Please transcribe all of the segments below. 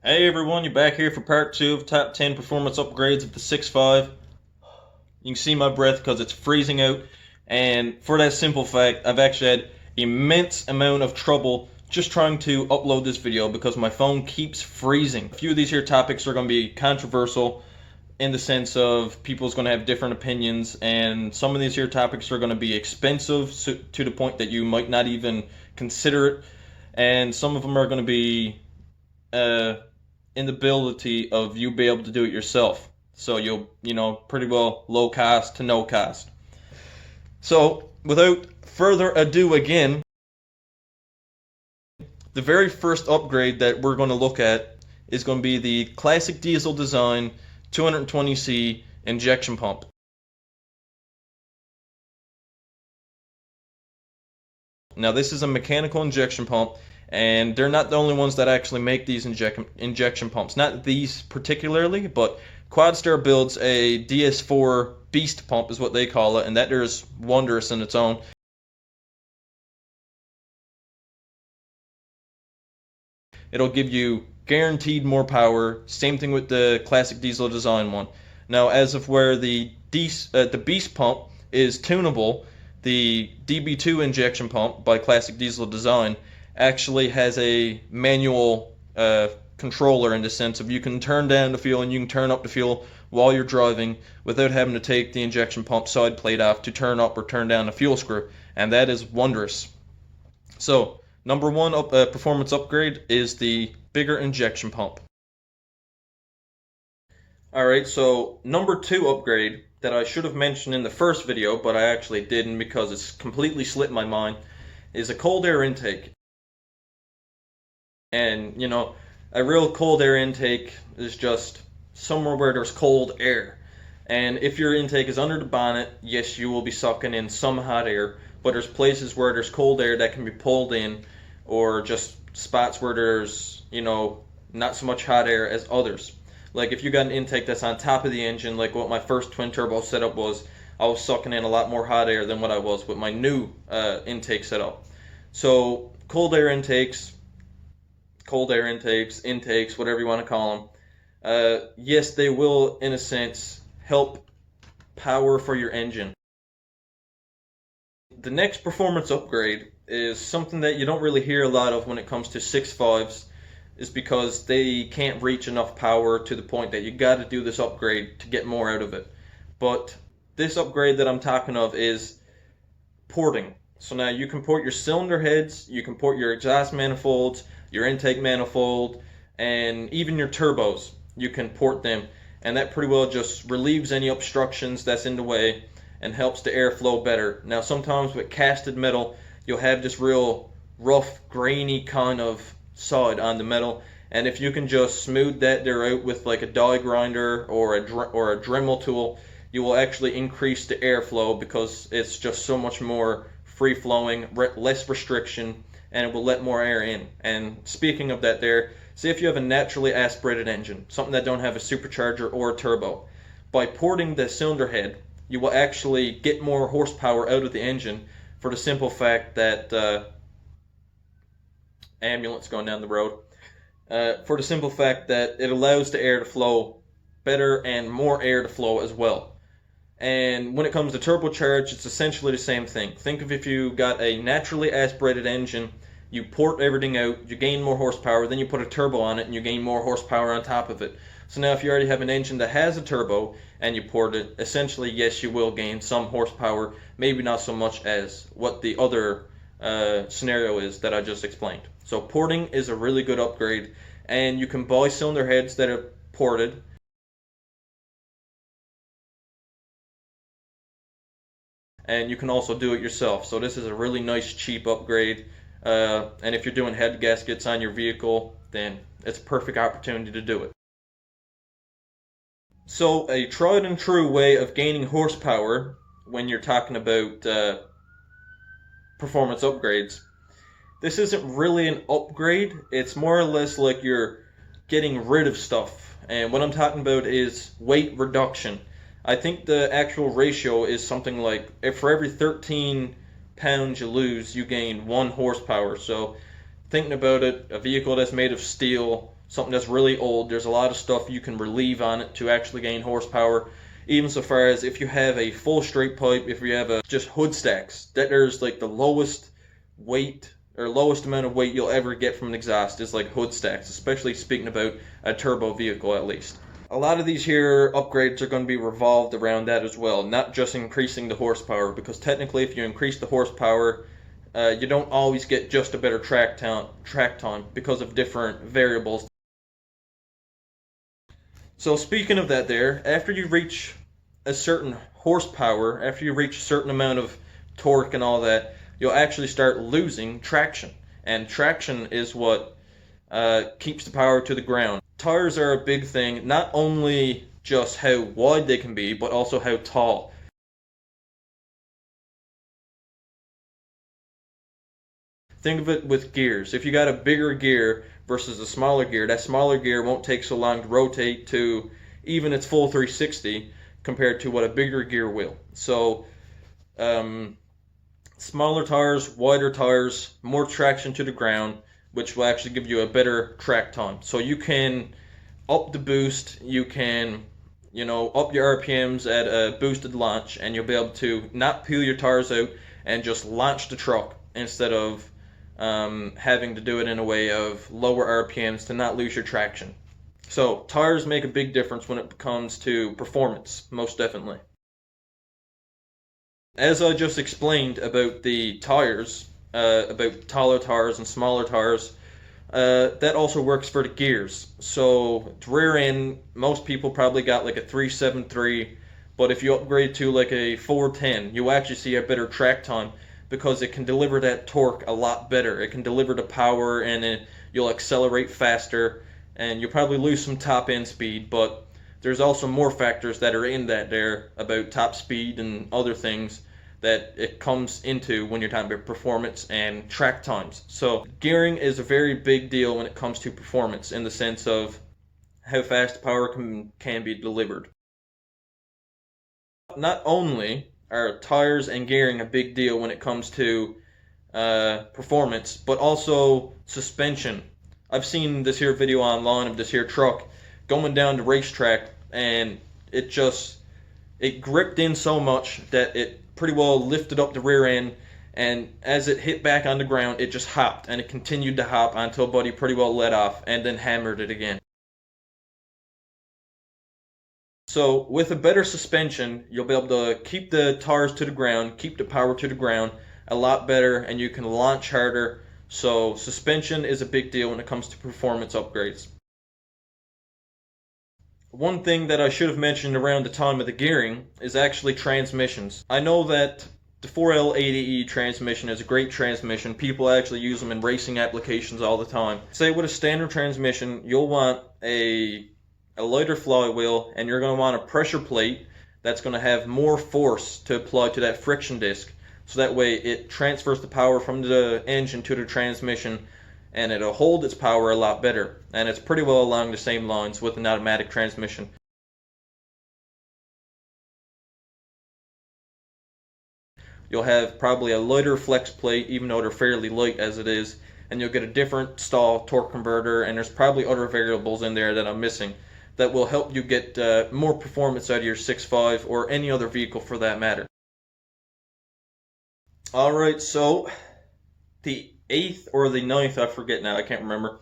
Hey everyone, you're back here for part 2 of top 10 performance upgrades of the 6.5. You can see my breath because it's freezing out, and for that simple fact, I've actually had immense amount of trouble just trying to upload this video because my phone keeps freezing. A few of these here topics are going to be controversial in the sense of people's going to have different opinions, and some of these here topics are going to be expensive to the point that you might not even consider it, and some of them are going to be inability of you be able to do it yourself. So you'll, pretty well low cost to no cost. So without further ado again, the very first upgrade that we're going to look at is going to be the classic diesel design 220C injection pump. Now this is a mechanical injection pump, and they're not the only ones that actually make these injection pumps. Not these particularly, but Quadstar builds a DS4 Beast pump is what they call it, and that is wondrous in its own. It'll give you guaranteed more power. Same thing with the classic diesel design one. Now, as of where the Beast pump is tunable, the DB2 injection pump by Classic Diesel Design actually has a manual controller in the sense of you can turn down the fuel and you can turn up the fuel while you're driving without having to take the injection pump side plate off to turn up or turn down the fuel screw, and that is wondrous. So number one performance upgrade is the bigger injection pump. Alright, so number two upgrade that I should have mentioned in the first video, but I actually didn't because it's completely slipped my mind, is a cold air intake. And, a real cold air intake is just somewhere where there's cold air. And if your intake is under the bonnet, yes, you will be sucking in some hot air, but there's places where there's cold air that can be pulled in, or just spots where there's, not so much hot air as others. Like if you got an intake that's on top of the engine, like what my first twin turbo setup was, I was sucking in a lot more hot air than what I was with my new intake setup. So cold air intakes, whatever you want to call them, yes, they will, in a sense, help power for your engine. The next performance upgrade is something that you don't really hear a lot of when it comes to 6.5s, is because they can't reach enough power to the point that you got to do this upgrade to get more out of it. But this upgrade that I'm talking of is porting. So now you can port your cylinder heads, you can port your exhaust manifolds, your intake manifold, and even your turbos. You can port them, and that pretty well just relieves any obstructions that's in the way and helps the air flow better. Now sometimes with casted metal, you'll have this real rough, grainy kind of side on the metal, and if you can just smooth that there out with like a die grinder or a Dremel tool, you will actually increase the airflow because it's just so much more free flowing, less restriction, and it will let more air in. And speaking of that there, say if you have a naturally aspirated engine, something that don't have a supercharger or a turbo, by porting the cylinder head, you will actually get more horsepower out of the engine for the simple fact that ambulance going down the road, for the simple fact that it allows the air to flow better and more air to flow as well. And when it comes to turbocharge, it's essentially the same thing. Think of if you got a naturally aspirated engine, you port everything out, you gain more horsepower, then you put a turbo on it and you gain more horsepower on top of it. So now if you already have an engine that has a turbo and you port it, essentially yes, you will gain some horsepower, maybe not so much as what the other scenario is that I just explained. So porting is a really good upgrade, and you can buy cylinder heads that are ported, and you can also do it yourself. So this is a really nice cheap upgrade, and if you're doing head gaskets on your vehicle, then it's a perfect opportunity to do it. So a tried and true way of gaining horsepower when you're talking about performance upgrades, this isn't really an upgrade, it's more or less like you're getting rid of stuff. And what I'm talking about is weight reduction. I think the actual ratio is something like, if for every 13 pounds you lose, you gain 1 horsepower. So thinking about it, a vehicle that's made of steel something that's really old, there's a lot of stuff you can relieve on it to actually gain horsepower. Even so far as if you have a full straight pipe, if you have a just hood stacks, that there's like the lowest weight or lowest amount of weight you'll ever get from an exhaust is like hood stacks, especially speaking about a turbo vehicle at least. A lot of these here upgrades are going to be revolved around that as well, not just increasing the horsepower, because technically if you increase the horsepower, you don't always get just a better track time because of different variables. So speaking of that there, after you reach a certain horsepower, after you reach a certain amount of torque and all that, you'll actually start losing traction. And traction is what keeps the power to the ground. Tires are a big thing, not only just how wide they can be, but also how tall. Think of it with gears. If you got a bigger gear versus a smaller gear, that smaller gear won't take so long to rotate to even its full 360 compared to what a bigger gear will. So smaller tires, wider tires, more traction to the ground, which will actually give you a better track time. So you can up the boost, you can, up your RPMs at a boosted launch, and you'll be able to not peel your tires out and just launch the truck instead of having to do it in a way of lower RPMs to not lose your traction. So tires make a big difference when it comes to performance, most definitely. As I just explained about the tires, about taller tires and smaller tires, that also works for the gears. So the rear end, most people probably got like a 373, but if you upgrade to like a 410, you'll actually see a better track time because it can deliver that torque a lot better. It can deliver the power, and you'll accelerate faster, and you'll probably lose some top end speed, but there's also more factors that are in that there about top speed and other things that it comes into when you're talking about performance and track times. So gearing is a very big deal when it comes to performance in the sense of how fast power can be delivered. Not only are tires and gearing a big deal when it comes to performance, but also suspension. I've seen this here video online of this here truck going down the racetrack, and it gripped in so much that it pretty well lifted up the rear end, and as it hit back on the ground, it just hopped, and it continued to hop until Buddy pretty well let off and then hammered it again. So with a better suspension, you'll be able to keep the tires to the ground, keep the power to the ground a lot better, and you can launch harder. So suspension is a big deal when it comes to performance upgrades. One thing that I should have mentioned around the time of the gearing is actually transmissions. I know that the 4L80E transmission is a great transmission. People actually use them in racing applications all the time. Say with a standard transmission, you'll want a lighter flywheel, and you're going to want a pressure plate that's going to have more force to apply to that friction disc, so that way it transfers the power from the engine to the transmission, and it'll hold its power a lot better. And it's pretty well along the same lines with an automatic transmission. You'll have probably a lighter flex plate, even though they're fairly light as it is, and you'll get a different stall torque converter, and there's probably other variables in there that I'm missing that will help you get more performance out of your 6.5 or any other vehicle for that matter. Alright, so the 8th or the 9th, I forget now, I can't remember,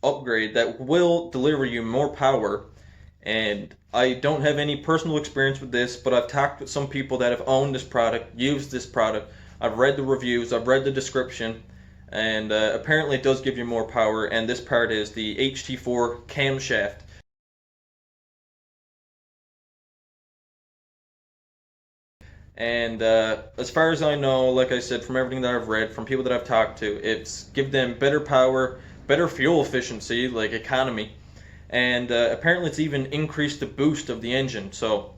upgrade that will deliver you more power, and I don't have any personal experience with this, but I've talked with some people that have owned this product, used this product, I've read the reviews, I've read the description, and apparently it does give you more power, and this part is the HT4 camshaft. And as far as I know, like I said, from everything that I've read, from people that I've talked to, it's give them better power, better fuel efficiency, like economy, and apparently it's even increased the boost of the engine. So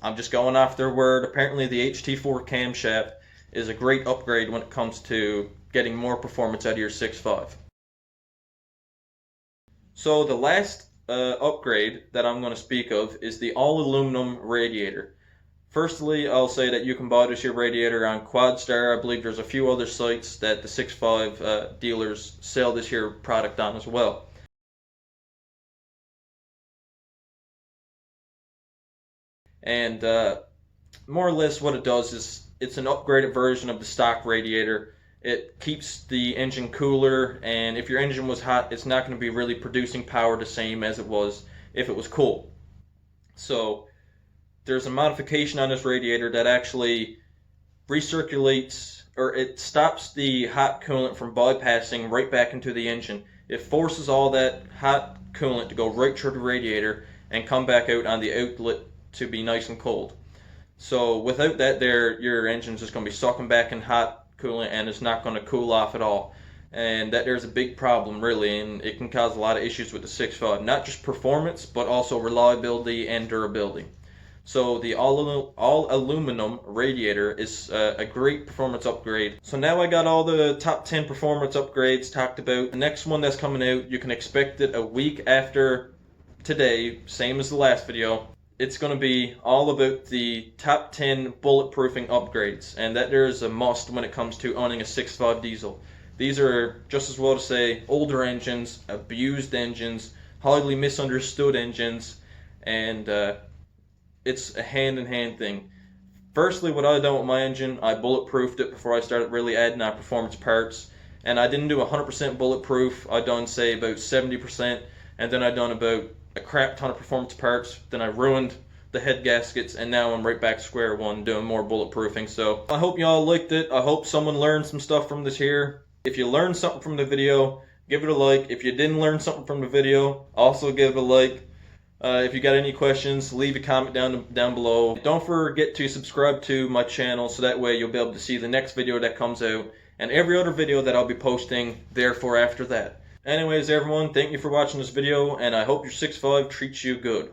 I'm just going off their word. Apparently the HT4 camshaft is a great upgrade when it comes to getting more performance out of your 6.5. So the last upgrade that I'm going to speak of is the all-aluminum radiator. Firstly, I'll say that you can buy this here radiator on QuadStar. I believe there's a few other sites that the 6.5 dealers sell this here product on as well. And more or less what it does is it's an upgraded version of the stock radiator. It keeps the engine cooler, and if your engine was hot, it's not going to be really producing power the same as it was if it was cool. So there's a modification on this radiator that actually recirculates, or it stops the hot coolant from bypassing right back into the engine. It forces all that hot coolant to go right through the radiator and come back out on the outlet to be nice and cold. So without that there, your engine's just going to be sucking back in hot coolant and it's not going to cool off at all. And that there's a big problem really, and it can cause a lot of issues with the 6.5. Not just performance, but also reliability and durability. So the all aluminum radiator is a great performance upgrade. So now I got all the top 10 performance upgrades talked about. The next one that's coming out, you can expect it a week after today, same as the last video. It's going to be all about the top 10 bulletproofing upgrades, and that there's a must when it comes to owning a 6.5 diesel. These are just as well to say older engines, abused engines, highly misunderstood engines, and it's a hand-in-hand thing. Firstly, what I done with my engine, I bulletproofed it before I started really adding on performance parts, and I didn't do 100% bulletproof. I done say about 70%, and then I done about a crap ton of performance parts. Then I ruined the head gaskets, and now I'm right back to square one doing more bulletproofing. So I hope y'all liked it. I hope someone learned some stuff from this here. If you learned something from the video, give it a like. If you didn't learn something from the video, also give it a like. If you got any questions, leave a comment down below. Don't forget to subscribe to my channel so that way you'll be able to see the next video that comes out and every other video that I'll be posting therefore after that. Anyways everyone, thank you for watching this video, and I hope your 6.5 treats you good.